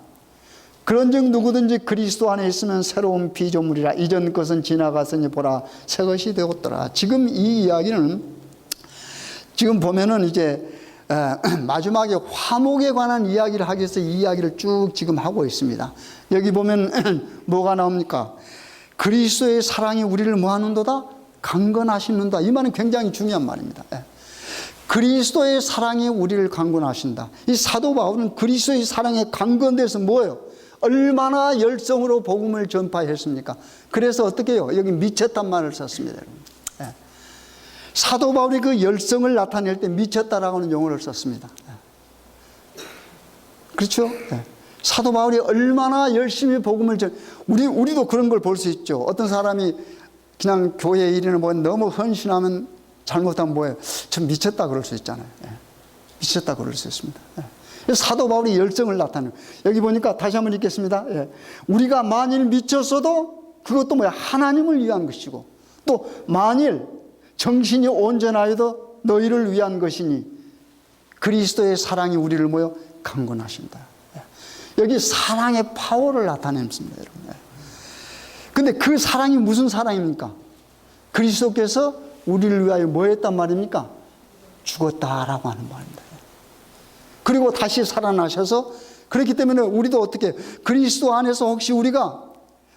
그런즉 누구든지 그리스도 안에 있으면 새로운 피조물이라. 이전 것은 지나갔으니 보라 새 것이 되었더라. 지금 이 이야기는 지금 보면은 이제 마지막에 화목에 관한 이야기를 하기 위해서 이 이야기를 쭉 지금 하고 있습니다. 여기 보면 뭐가 나옵니까? 그리스도의 사랑이 우리를 뭐하는도다? 강건하시는다. 이 말은 굉장히 중요한 말입니다. 그리스도의 사랑이 우리를 강건하신다. 이 사도 바울은 그리스도의 사랑에 강건돼서 뭐예요? 얼마나 열성으로 복음을 전파했습니까? 그래서 어떻게 해요? 여기 미쳤단 말을 썼습니다, 여러분. 사도 바울이 그 열성을 나타낼 때 미쳤다라고 하는 용어를 썼습니다. 그렇죠? 사도 바울이 얼마나 열심히 복음을 우리도 그런 걸 볼 수 있죠. 어떤 사람이 그냥 교회 일이나 뭐 너무 헌신하면 잘못하면 뭐예요? 좀 미쳤다 그럴 수 있잖아요. 미쳤다 그럴 수 있습니다. 사도 바울이 열정을 나타내요. 여기 보니까 다시 한번 읽겠습니다. 우리가 만일 미쳤어도 그것도 뭐야? 하나님을 위한 것이고 또 만일 정신이 온전하여도 너희를 위한 것이니 그리스도의 사랑이 우리를 뭐요? 강건하신다. 여기 사랑의 파워를 나타냈습니다, 여러분. 근데 그 사랑이 무슨 사랑입니까? 그리스도께서 우리를 위하여 뭐 했단 말입니까? 죽었다라고 하는 말입니다. 그리고 다시 살아나셔서, 그렇기 때문에 우리도 어떻게 그리스도 안에서 혹시 우리가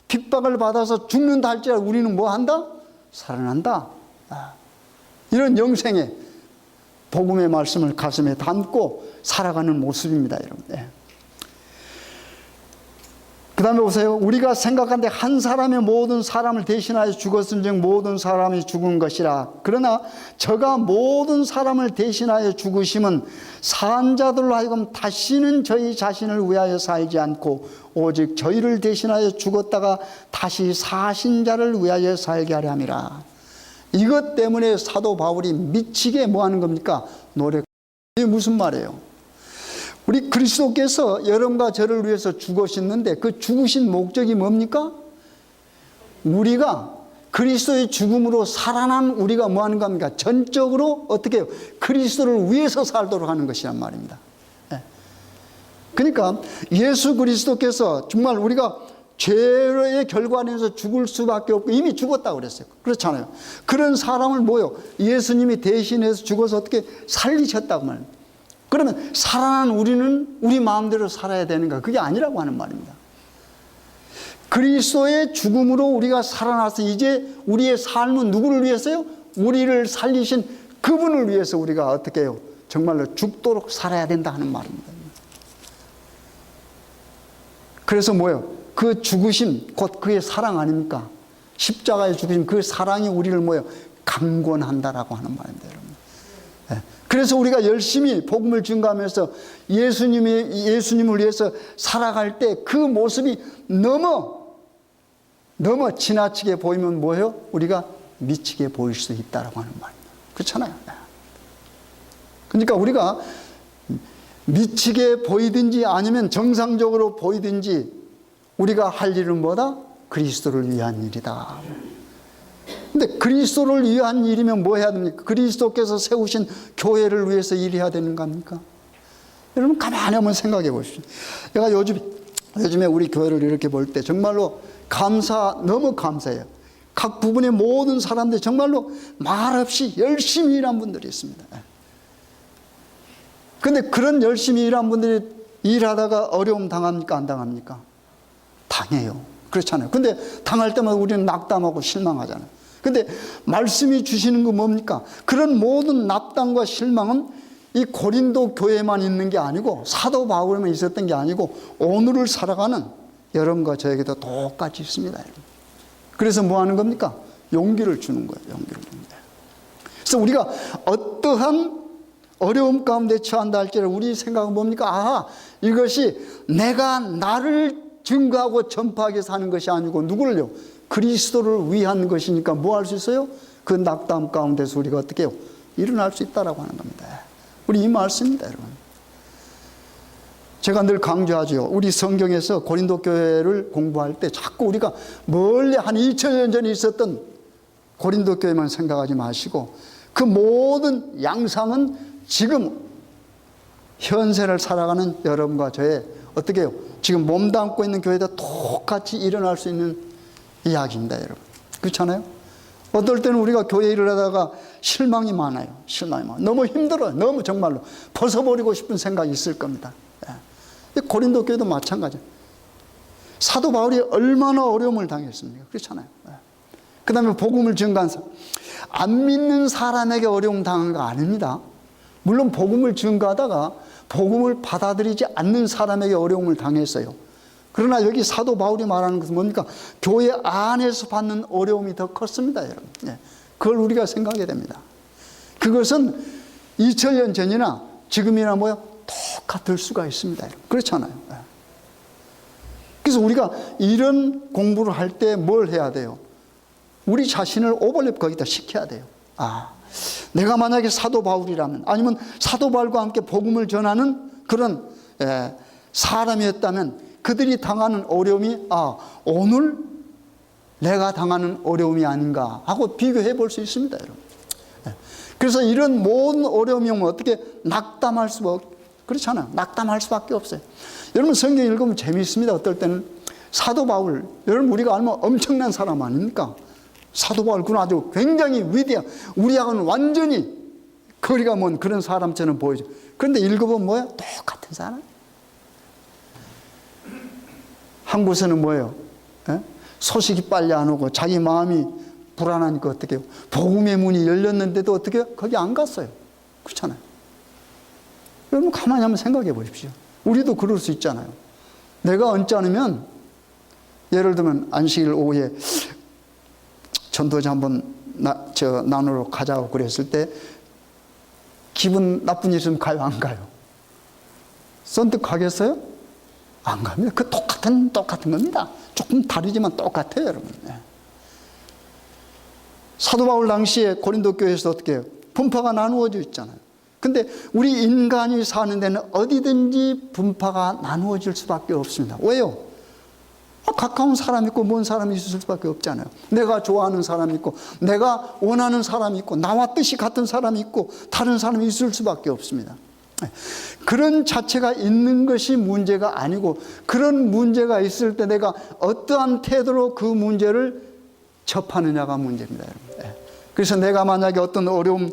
핍박을 받아서 죽는다 할지라도 우리는 뭐 한다? 살아난다. 이런 영생의 복음의 말씀을 가슴에 담고 살아가는 모습입니다, 여러분. 그 다음에 보세요. 우리가 생각한데 한 사람의 모든 사람을 대신하여 죽었은즉 모든 사람이 죽은 것이라. 그러나 저가 모든 사람을 대신하여 죽으심은 산자들로 하여금 다시는 저희 자신을 위하여 살지 않고 오직 저희를 대신하여 죽었다가 다시 사신 자를 위하여 살게 하려 함이라. 이것 때문에 사도 바울이 미치게 뭐 하는 겁니까? 노력. 이게 무슨 말이에요? 우리 그리스도께서 여러분과 저를 위해서 죽으셨는데 그 죽으신 목적이 뭡니까? 우리가 그리스도의 죽음으로 살아난 우리가 뭐 하는 겁니까? 전적으로 어떻게 해요? 그리스도를 위해서 살도록 하는 것이란 말입니다. 그러니까 예수 그리스도께서 정말 우리가 죄의 결과에서 죽을 수밖에 없고 이미 죽었다고 그랬어요. 그렇잖아요. 그런 사람을 뭐요? 예수님이 대신해서 죽어서 어떻게 살리셨다고 말합니다. 그러면 살아난 우리는 우리 마음대로 살아야 되는가? 그게 아니라고 하는 말입니다. 그리스도의 죽음으로 우리가 살아나서 이제 우리의 삶은 누구를 위해서요? 우리를 살리신 그분을 위해서 우리가 어떻게 해요? 정말로 죽도록 살아야 된다 하는 말입니다. 그래서 뭐예요? 그 죽으심, 곧 그의 사랑 아닙니까? 십자가의 죽으심, 그 사랑이 우리를 뭐예요? 강권한다라고 하는 말입니다, 여러분. 그래서 우리가 열심히 복음을 증거하면서 예수님을 위해서 살아갈 때 그 모습이 너무 지나치게 보이면 뭐예요? 우리가 미치게 보일 수 있다라고 하는 말입니다. 그렇잖아요. 그러니까 우리가 미치게 보이든지 아니면 정상적으로 보이든지 우리가 할 일은 뭐다? 그리스도를 위한 일이다. 근데 그리스도를 위한 일이면 뭐 해야 됩니까? 그리스도께서 세우신 교회를 위해서 일해야 되는 겁니까? 여러분 가만히 한번 생각해 보십시오. 내가 요즘에 우리 교회를 이렇게 볼 때 정말로 너무 감사해요. 각 부분의 모든 사람들이 정말로 말없이 열심히 일한 분들이 있습니다. 그런데 그런 열심히 일한 분들이 일하다가 어려움 당합니까? 안 당합니까? 당해요. 그렇잖아요. 근데 당할 때마다 우리는 낙담하고 실망하잖아요. 근데 말씀이 주시는 거 뭡니까? 그런 모든 낙담과 실망은 이 고린도 교회만 있는 게 아니고 사도 바울에만 있었던 게 아니고 오늘을 살아가는 여러분과 저에게도 똑같이 있습니다. 그래서 뭐 하는 겁니까? 용기를 주는 거예요. 용기를 주는 거예요. 그래서 우리가 어떠한 어려움 가운데 처한다 할지라도 우리 생각은 뭡니까? 아하, 이것이 내가 나를 증거하고 전파하기 위해서 하는 것이 아니고 누구를요? 그리스도를 위한 것이니까 뭐 할 수 있어요? 그 낙담 가운데서 우리가 어떻게 해요? 일어날 수 있다라고 하는 겁니다. 우리 이 말씀입니다, 여러분. 제가 늘 강조하죠. 우리 성경에서 고린도 교회를 공부할 때 자꾸 우리가 멀리 한 2000년 전에 있었던 고린도 교회만 생각하지 마시고 그 모든 양상은 지금 현세를 살아가는 여러분과 저의 어떻게 해요? 지금 몸담고 있는 교회도 똑같이 일어날 수 있는 이야기입니다, 여러분. 그렇잖아요? 어떨 때는 우리가 교회 일을 하다가 실망이 많아요. 너무 힘들어요. 너무 정말로 벗어버리고 싶은 생각이 있을 겁니다. 고린도 교회도 마찬가지예요. 사도 바울이 얼마나 어려움을 당했습니까? 그렇잖아요. 그 다음에 복음을 증거한 사람. 안 믿는 사람에게 어려움 당한 거 아닙니다. 물론 복음을 증거하다가 복음을 받아들이지 않는 사람에게 어려움을 당했어요. 그러나 여기 사도 바울이 말하는 것은 뭡니까? 교회 안에서 받는 어려움이 더 컸습니다, 여러분. 그걸 우리가 생각해야 됩니다. 그것은 2000년 전이나 지금이나 뭐야? 똑같을 수가 있습니다, 여러분. 그렇잖아요. 그래서 우리가 이런 공부를 할 때 뭘 해야 돼요? 우리 자신을 오버랩 거기다 시켜야 돼요. 내가 만약에 사도 바울이라면 아니면 사도 바울과 함께 복음을 전하는 그런 사람이었다면 그들이 당하는 어려움이 오늘 내가 당하는 어려움이 아닌가 하고 비교해 볼 수 있습니다, 여러분. 그래서 이런 모든 어려움이 오면 어떻게 낙담할 그렇잖아요. 낙담할 수밖에 없어요. 여러분 성경 읽으면 재미있습니다. 어떨 때는 사도 바울, 여러분 우리가 알면 엄청난 사람 아닙니까? 사도 바울 그는 아주 굉장히 위대한, 우리하고는 완전히 거리가 먼 그런 사람처럼 보이죠. 그런데 읽어보면 뭐야? 똑같은 사람. 한 곳에는 뭐예요? 소식이 빨리 안 오고 자기 마음이 불안하니까 어떻게 해요? 복음의 문이 열렸는데도 어떻게 해요? 거기 안 갔어요. 그렇잖아요. 여러분 가만히 한번 생각해 보십시오. 우리도 그럴 수 있잖아요. 내가 언짢으면 예를 들면 안식일 오후에 전도지 한번 나누러 가자고 그랬을 때 기분 나쁜 일 있으면 가요, 안 가요? 선뜻 가겠어요? 안 갑니다. 그 똑같은 겁니다. 조금 다르지만 똑같아요, 여러분. 사도 바울 당시에 고린도 교회에서 어떻게 해요? 분파가 나누어져 있잖아요. 근데 우리 인간이 사는 데는 어디든지 분파가 나누어질 수밖에 없습니다. 왜요? 가까운 사람이 있고 먼 사람이 있을 수밖에 없잖아요. 내가 좋아하는 사람이 있고 내가 원하는 사람이 있고 나와 뜻이 같은 사람이 있고 다른 사람이 있을 수밖에 없습니다. 그런 자체가 있는 것이 문제가 아니고 그런 문제가 있을 때 내가 어떠한 태도로 그 문제를 접하느냐가 문제입니다, 여러분. 그래서 내가 만약에 어떤 어려움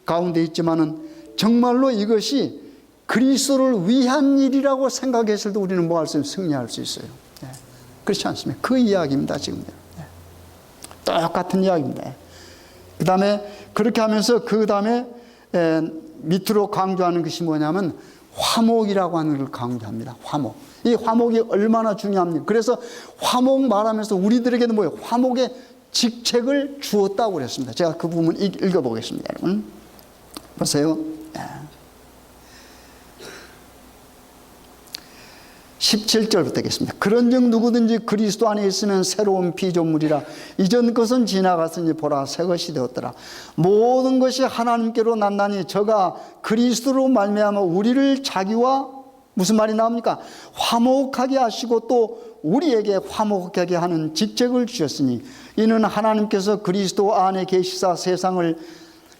가운데 있지만은 정말로 이것이 그리스도를 위한 일이라고 생각했을 때 우리는 뭐 할 수 있어요? 승리할 수 있어요. 그렇지 않습니까? 그 이야기입니다, 지금. 똑같은 이야기입니다. 그 다음에 그렇게 하면서 그 다음에 밑으로 강조하는 것이 뭐냐면 화목이라고 하는 걸 강조합니다. 화목. 이 화목이 얼마나 중요합니까? 그래서 화목 말하면서 우리들에게도 뭐예요? 화목의 직책을 주었다고 그랬습니다. 제가 그 부분 읽어보겠습니다. 여러분 보세요. 17절부터 되겠습니다. 그런즉 누구든지 그리스도 안에 있으면 새로운 피조물이라. 이전 것은 지나갔으니 보라 새 것이 되었더라. 모든 것이 하나님께로 났나니 저가 그리스도로 말미암아 우리를 자기와 무슨 말이 나옵니까? 화목하게 하시고 또 우리에게 화목하게 하는 직책을 주셨으니 이는 하나님께서 그리스도 안에 계시사 세상을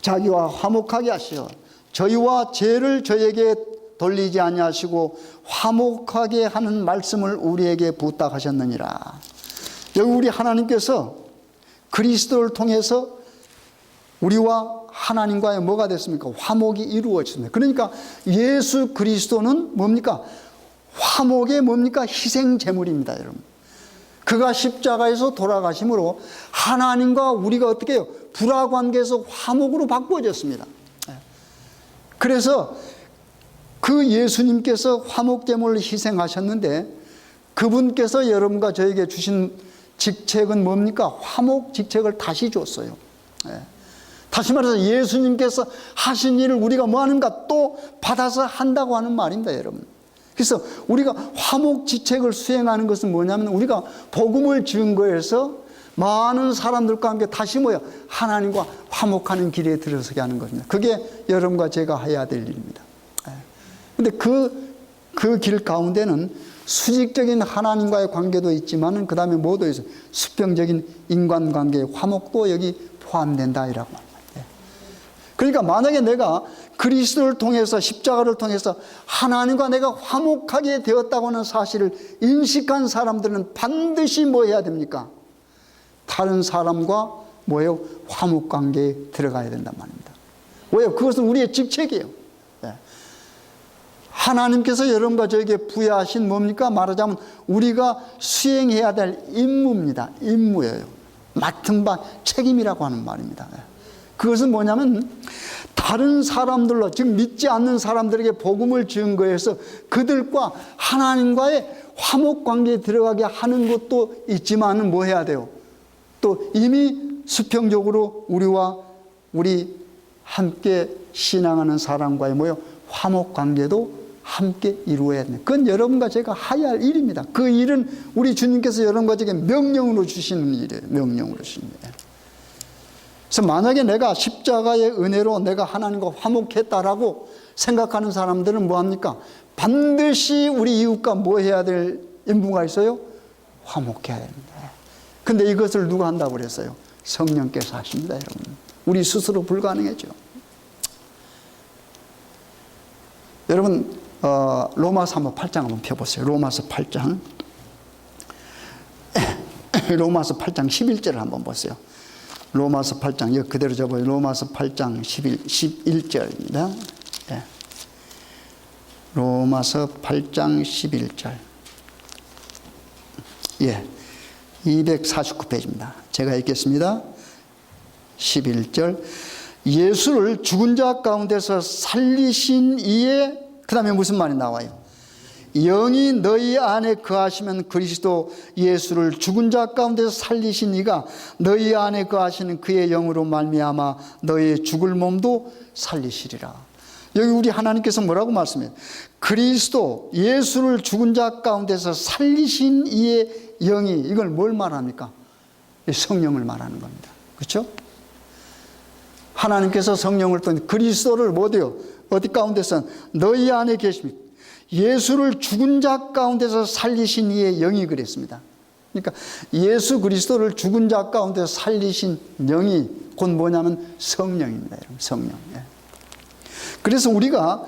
자기와 화목하게 하시어 저희와 죄를 저에게 돌리지 아니하시고 화목하게 하는 말씀을 우리에게 부탁하셨느니라. 여기 우리 하나님께서 그리스도를 통해서 우리와 하나님과의 뭐가 됐습니까? 화목이 이루어졌습니다. 그러니까 예수 그리스도는 뭡니까? 화목의 뭡니까? 희생 제물입니다, 여러분. 그가 십자가에서 돌아가심으로 하나님과 우리가 어떻게 해요? 불화 관계에서 화목으로 바꾸어졌습니다. 그래서 그 예수님께서 화목 제물을 희생하셨는데 그분께서 여러분과 저에게 주신 직책은 뭡니까? 화목 직책을 다시 줬어요. 다시 말해서 예수님께서 하신 일을 우리가 뭐 하는가? 또 받아서 한다고 하는 말입니다, 여러분. 그래서 우리가 화목 직책을 수행하는 것은 뭐냐면 우리가 복음을 증거해서 많은 사람들과 함께 다시 모여 하나님과 화목하는 길에 들어서게 하는 것입니다. 그게 여러분과 제가 해야 될 일입니다. 근데 그 길 가운데는 수직적인 하나님과의 관계도 있지만은 그 다음에 뭐도 있어요? 수평적인 인간관계의 화목도 여기 포함된다 이라고 합니다. 그러니까 만약에 내가 그리스도를 통해서 십자가를 통해서 하나님과 내가 화목하게 되었다고 하는 사실을 인식한 사람들은 반드시 뭐 해야 됩니까? 다른 사람과 뭐예요? 화목관계에 들어가야 된단 말입니다. 왜요? 그것은 우리의 직책이에요. 하나님께서 여러분과 저에게 부여하신 뭡니까? 말하자면 우리가 수행해야 될 임무입니다. 임무예요. 맡은 바 책임이라고 하는 말입니다. 그것은 뭐냐면 다른 사람들로, 즉 믿지 않는 사람들에게 복음을 증거해서 그들과 하나님과의 화목관계에 들어가게 하는 것도 있지만은 뭐 해야 돼요? 또 이미 수평적으로 우리 함께 신앙하는 사람과의 뭐요? 화목관계도 함께 이루어야 됩니다. 그건 여러분과 제가 해야 할 일입니다. 그 일은 우리 주님께서 여러분과 제게 명령으로 주시는 일이에요. 명령으로 주시는 일이에요. 그래서 만약에 내가 십자가의 은혜로 내가 하나님과 화목했다라고 생각하는 사람들은 뭐합니까? 반드시 우리 이웃과 뭐 해야 될 임무가 있어요? 화목해야 됩니다. 근데 이것을 누가 한다고 그랬어요? 성령께서 하십니다, 여러분. 우리 스스로 불가능하죠. 여러분 로마서 한번 8장 한번 펴보세요. 로마서 8장 로마서 8장 11절을 한번 보세요. 로마서 8장 여기 그대로 접어요. 로마서 8장 11절입니다. 네. 로마서 8장 11절. 예, 249페이지입니다. 제가 읽겠습니다. 11절. 예수를 죽은 자 가운데서 살리신 이에 그 다음에 무슨 말이 나와요? 영이 너희 안에 거하시면 그리스도 예수를 죽은 자 가운데서 살리신 이가 너희 안에 거하시는 그의 영으로 말미암아 너희의 죽을 몸도 살리시리라. 여기 우리 하나님께서 뭐라고 말씀해요? 그리스도 예수를 죽은 자 가운데서 살리신 이의 영이, 이걸 뭘 말합니까? 성령을 말하는 겁니다. 그렇죠? 하나님께서 성령을 통해 그리스도를 뭐대요? 어디 가운데서 너희 안에 계십니까? 예수를 죽은 자 가운데서 살리신 이의 영이 그랬습니다. 그러니까 예수 그리스도를 죽은 자 가운데서 살리신 영이 곧 뭐냐면 성령입니다. 여러분, 성령. 그래서 우리가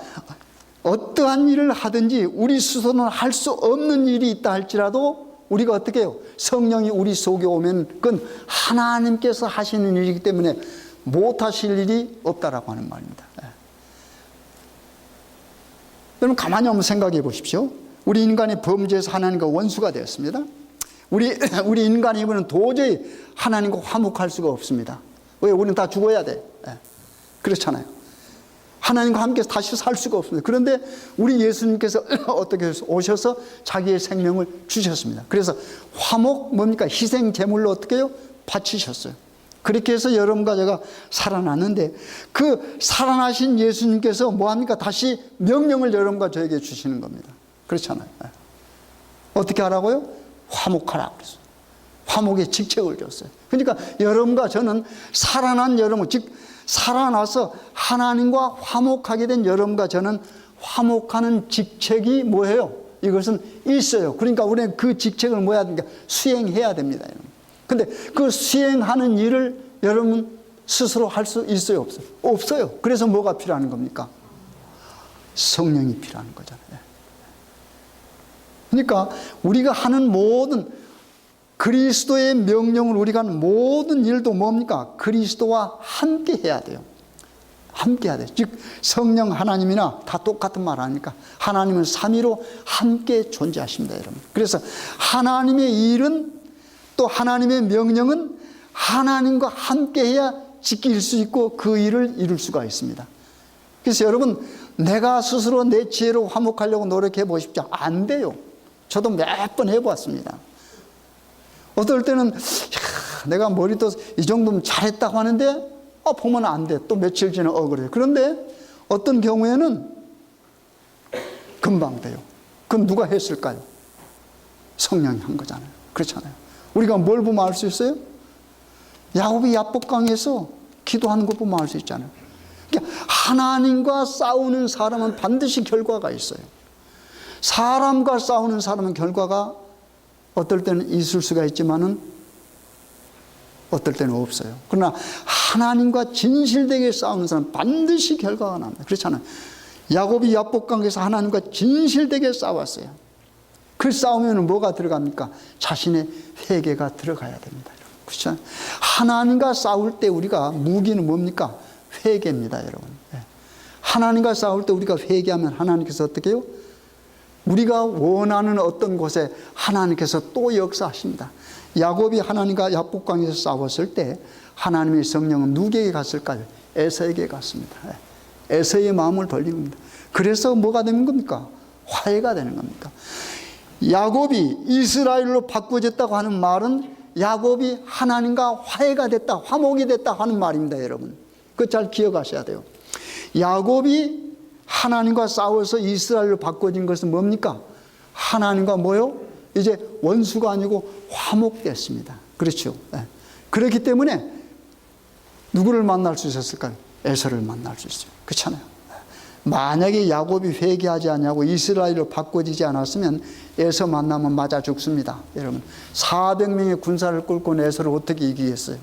어떠한 일을 하든지 우리 스스로는 할 수 없는 일이 있다 할지라도 우리가 어떻게 해요? 성령이 우리 속에 오면 그건 하나님께서 하시는 일이기 때문에 못하실 일이 없다라고 하는 말입니다. 여러분 가만히 한번 생각해 보십시오. 우리 인간이 범죄해서 하나님과 원수가 되었습니다. 우리 인간 힘은 도저히 하나님과 화목할 수가 없습니다. 왜? 우리는 다 죽어야 돼. 그렇잖아요. 하나님과 함께 다시 살 수가 없습니다. 그런데 우리 예수님께서 어떻게 오셔서 자기의 생명을 주셨습니다. 그래서 화목 뭡니까? 희생 제물로 어떻게 해요? 바치셨어요. 그렇게 해서 여러분과 제가 살아났는데 그 살아나신 예수님께서 뭐합니까? 다시 명령을 여러분과 저에게 주시는 겁니다. 그렇잖아요. 어떻게 하라고요? 화목하라 그랬어요. 화목의 직책을 줬어요. 그러니까 여러분과 저는 살아난 여러분, 즉 살아나서 하나님과 화목하게 된 여러분과 저는 화목하는 직책이 뭐예요? 이것은 있어요. 그러니까 우리는 그 직책을 뭐 해야 됩니까? 수행해야 됩니다. 근데 그 수행하는 일을 여러분 스스로 할 수 있어요? 없어요? 없어요. 그래서 뭐가 필요한 겁니까? 성령이 필요한 거잖아요. 그러니까 우리가 하는 모든 그리스도의 명령을 우리가 하는 모든 일도 뭡니까? 그리스도와 함께 해야 돼요. 함께 해야 돼요. 즉 성령 하나님이나 다 똑같은 말 아닙니까? 하나님은 삼위로 함께 존재하십니다, 여러분. 그래서 하나님의 일은 또 하나님의 명령은 하나님과 함께 해야 지킬 수 있고 그 일을 이룰 수가 있습니다. 그래서 여러분 내가 스스로 내 지혜로 화목하려고 노력해 보십시오. 안 돼요. 저도 몇 번 해보았습니다. 어떨 때는 내가 머리도 이 정도면 잘했다고 하는데 보면 안 돼. 또 며칠 지나 그래요. 그런데 어떤 경우에는 금방 돼요. 그건 누가 했을까요? 성령이 한 거잖아요. 그렇잖아요. 우리가 뭘 보면 알 수 있어요? 야곱이 야복강에서 기도하는 것 보면 알 수 있잖아요. 그러니까 하나님과 싸우는 사람은 반드시 결과가 있어요. 사람과 싸우는 사람은 결과가 어떨 때는 있을 수가 있지만은 어떨 때는 없어요. 그러나 하나님과 진실되게 싸우는 사람은 반드시 결과가 납니다. 그렇잖아요. 야곱이 야복강에서 하나님과 진실되게 싸웠어요. 그 싸우면 뭐가 들어갑니까? 자신의 회개가 들어가야 됩니다. 그렇죠? 하나님과 싸울 때 우리가 무기는 뭡니까? 회개입니다, 여러분. 하나님과 싸울 때 우리가 회개하면 하나님께서 어떻게 해요? 우리가 원하는 어떤 곳에 하나님께서 또 역사하십니다. 야곱이 하나님과 야복강에서 싸웠을 때 하나님의 성령은 누구에게 갔을까요? 에서에게 갔습니다. 에서의 마음을 돌린 겁니다. 그래서 뭐가 되는 겁니까? 화해가 되는 겁니까? 야곱이 이스라엘로 바꾸어졌다고 하는 말은 야곱이 하나님과 화해가 됐다, 화목이 됐다 하는 말입니다, 여러분. 그거 잘 기억하셔야 돼요. 야곱이 하나님과 싸워서 이스라엘로 바꿔진 것은 뭡니까? 하나님과 뭐요? 이제 원수가 아니고 화목됐습니다. 그렇죠. 그렇기 때문에 누구를 만날 수 있었을까요? 에서를 만날 수 있어요. 그렇잖아요. 만약에 야곱이 회개하지 않냐고 이스라엘로 바꿔지지 않았으면 에서 만나면 맞아 죽습니다. 여러분 400명의 군사를 끌고 에서를 어떻게 이기겠어요?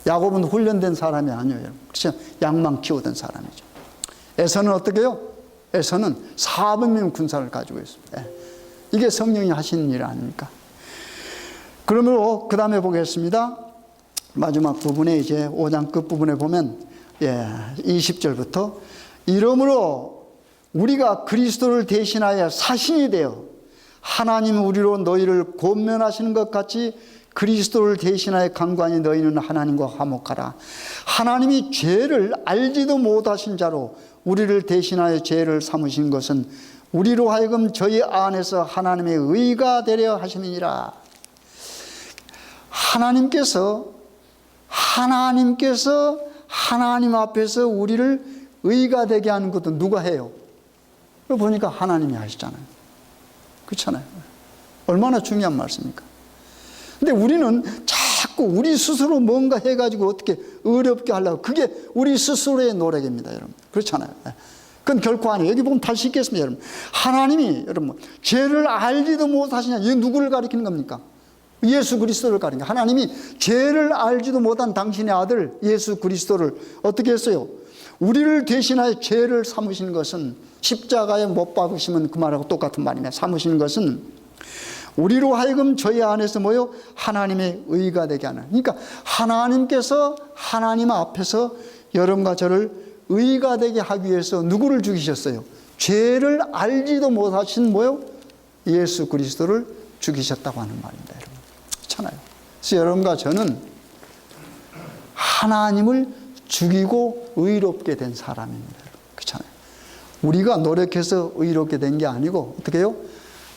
야곱은 훈련된 사람이 아니에요. 여러분. 그렇죠? 양만 키우던 사람이죠. 에서는 어떻게 해요? 에서는 400명 군사를 가지고 있습니다. 이게 성령이 하시는 일 아닙니까? 그러므로 그 다음에 보겠습니다. 마지막 부분에 이제 5장 끝부분에 보면 20절부터 이러므로 우리가 그리스도를 대신하여 사신이 되어 하나님 우리로 너희를 권면하시는 것 같이 그리스도를 대신하여 간구하니 너희는 하나님과 화목하라. 하나님이 죄를 알지도 못하신 자로 우리를 대신하여 죄를 삼으신 것은 우리로 하여금 저희 안에서 하나님의 의가 되려 하심이니라. 하나님께서 하나님 앞에서 우리를 의가 되게 하는 것도 누가 해요? 보니까 하나님이 하시잖아요. 그렇잖아요. 얼마나 중요한 말씀입니까? 근데 우리는 자꾸 우리 스스로 뭔가 해가지고 어떻게 어렵게 하려고, 그게 우리 스스로의 노력입니다, 여러분. 그렇잖아요. 그건 결코 아니에요. 여기 보면 다시 읽겠습니다, 여러분. 하나님이, 여러분, 죄를 알지도 못하시냐. 이게 누구를 가리키는 겁니까? 예수 그리스도를 가리키는 거예요. 하나님이 죄를 알지도 못한 당신의 아들 예수 그리스도를 어떻게 했어요? 우리를 대신하여 죄를 삼으신 것은, 십자가에 못 박으시면 그 말하고 똑같은 말이네. 삼으신 것은 우리로 하여금 저희 안에서 뭐요? 하나님의 의가 되게 하는. 그러니까 하나님께서 하나님 앞에서 여러분과 저를 의가 되게 하기 위해서 누구를 죽이셨어요? 죄를 알지도 못하신 뭐요? 예수 그리스도를 죽이셨다고 하는 말입니다, 여러분. 그렇잖아요. 그래서 여러분과 저는 하나님을 죽이고 의롭게 된 사람입니다. 그렇잖아요. 우리가 노력해서 의롭게 된 게 아니고 어떻게 해요?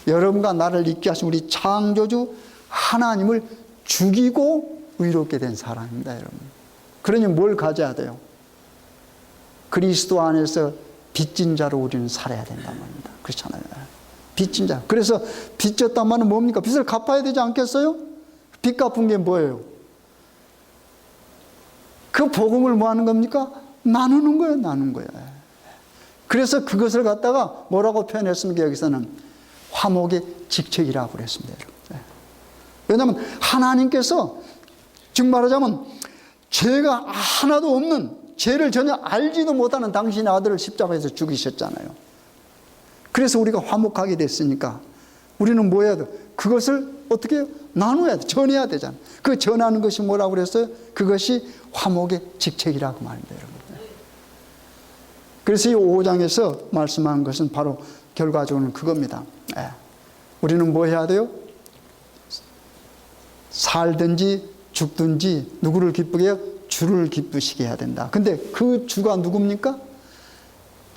여러분과 나를 있게 하신 우리 창조주 하나님을 죽이고 의롭게 된 사람입니다, 여러분. 그러니 뭘 가져야 돼요? 그리스도 안에서 빚진 자로 우리는 살아야 된단 말입니다. 그렇잖아요. 빚진 자. 그래서 빚졌단 말은 뭡니까? 빚을 갚아야 되지 않겠어요? 빚 갚은 게 뭐예요? 그 복음을 뭐 하는 겁니까? 나누는 거예요, 나누는 거예요. 그래서 그것을 갖다가 뭐라고 표현했습니까? 여기서는 화목의 직책이라고 그랬습니다, 여러분. 왜냐하면 하나님께서 즉 말하자면 죄가 하나도 없는, 죄를 전혀 알지도 못하는 당신의 아들을 십자가에서 죽이셨잖아요. 그래서 우리가 화목하게 됐으니까 우리는 뭐 해야 돼? 그것을 어떻게 해요? 나눠야 돼. 전해야 되잖아요. 그 전하는 것이 뭐라고 그랬어요? 그것이 화목의 직책이라고 말합니다, 여러분. 그래서 이 5장에서 말씀하는 것은 바로 결과적으로는 그겁니다. 우리는 뭐 해야 돼요? 살든지 죽든지 누구를 기쁘게 해요? 주를 기쁘시게 해야 된다. 근데 그 주가 누굽니까?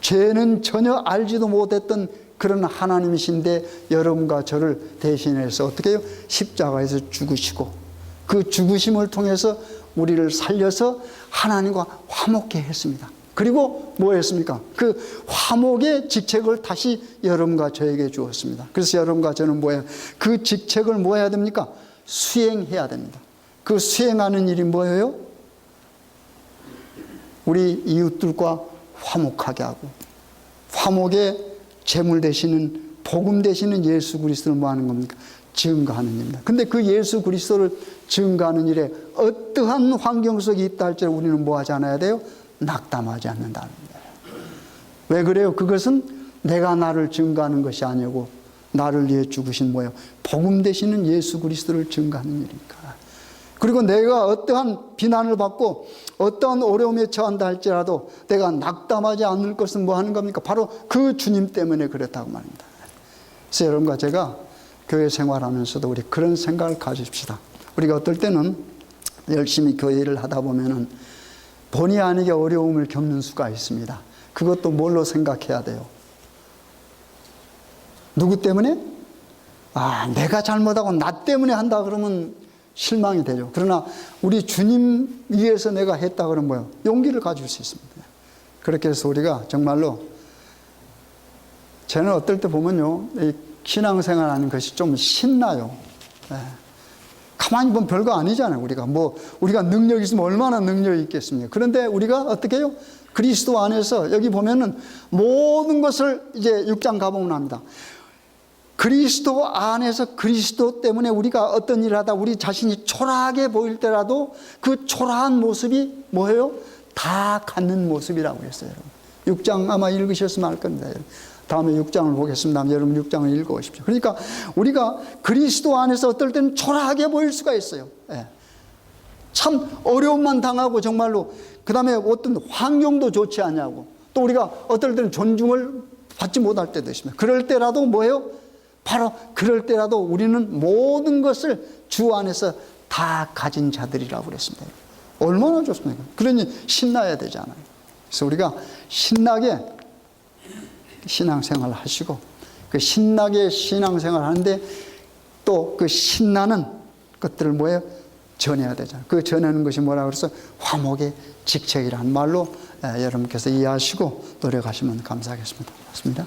죄는 전혀 알지도 못했던 그런 하나님이신데 여러분과 저를 대신해서 어떻게 해요? 십자가에서 죽으시고 그 죽으심을 통해서 우리를 살려서 하나님과 화목케 했습니다. 그리고 뭐 했습니까? 그 화목의 직책을 다시 여러분과 저에게 주었습니다. 그래서 여러분과 저는 뭐예요? 그 직책을 뭐 해야 됩니까? 수행해야 됩니다. 그 수행하는 일이 뭐예요? 우리 이웃들과 화목하게 하고 화목의 제물 되시는 복음 되시는 예수 그리스도를 뭐 하는 겁니까? 증거하는 일입니다. 근데 그 예수 그리스도를 증거하는 일에 어떠한 환경 속에 있다 할지라도 우리는 뭐 하지 않아야 돼요? 낙담하지 않는다는 거예요. 왜 그래요? 그것은 내가 나를 증거하는 것이 아니고 나를 위해 죽으신 뭐예요? 복음 되시는 예수 그리스도를 증거하는 일이니까. 그리고 내가 어떠한 비난을 받고 어떠한 어려움에 처한다 할지라도 내가 낙담하지 않을 것은 뭐 하는 겁니까? 바로 그 주님 때문에 그렇다고 말입니다. 그래서 여러분과 제가 교회 생활하면서도 우리 그런 생각을 가집시다. 우리가 어떨 때는 열심히 교회를 하다 보면은 본의 아니게 어려움을 겪는 수가 있습니다. 그것도 뭘로 생각해야 돼요? 누구 때문에? 내가 잘못하고 나 때문에 한다 그러면 실망이 되죠. 그러나 우리 주님 위해서 내가 했다 그러면 뭐예요? 용기를 가질 수 있습니다. 그렇게 해서 우리가 정말로 저는 어떨 때 보면요, 이 신앙생활하는 것이 좀 신나요. 가만히 보면 별거 아니잖아요. 우리가 능력이 있으면 얼마나 능력이 있겠습니까? 그런데 우리가 어떻게 해요? 그리스도 안에서 여기 보면은 모든 것을 이제 6장 가보면 합니다. 그리스도 안에서 그리스도 때문에 우리가 어떤 일을 하다 우리 자신이 초라하게 보일 때라도 그 초라한 모습이 뭐예요? 다 갖는 모습이라고 그랬어요. 여러분. 6장 아마 읽으셨으면 알 겁니다. 다음에 6장을 보겠습니다. 여러분 6장을 읽어보십시오. 그러니까 우리가 그리스도 안에서 어떨 때는 초라하게 보일 수가 있어요. 참 어려움만 당하고 정말로 그 다음에 어떤 환경도 좋지 않냐고 또 우리가 어떨 때는 존중을 받지 못할 때도 있습니다. 그럴 때라도 뭐예요? 바로 그럴 때라도 우리는 모든 것을 주 안에서 다 가진 자들이라고 그랬습니다. 얼마나 좋습니까? 그러니 신나야 되잖아요. 그래서 우리가 신나게 신앙생활을 하시고 그 신나게 신앙생활을 하는데 또 그 신나는 것들을 뭐예요? 전해야 되잖아요. 그 전하는 것이 뭐라고 그래서 화목의 직책이라는 말로 여러분께서 이해하시고 노력하시면 감사하겠습니다. 맞습니다.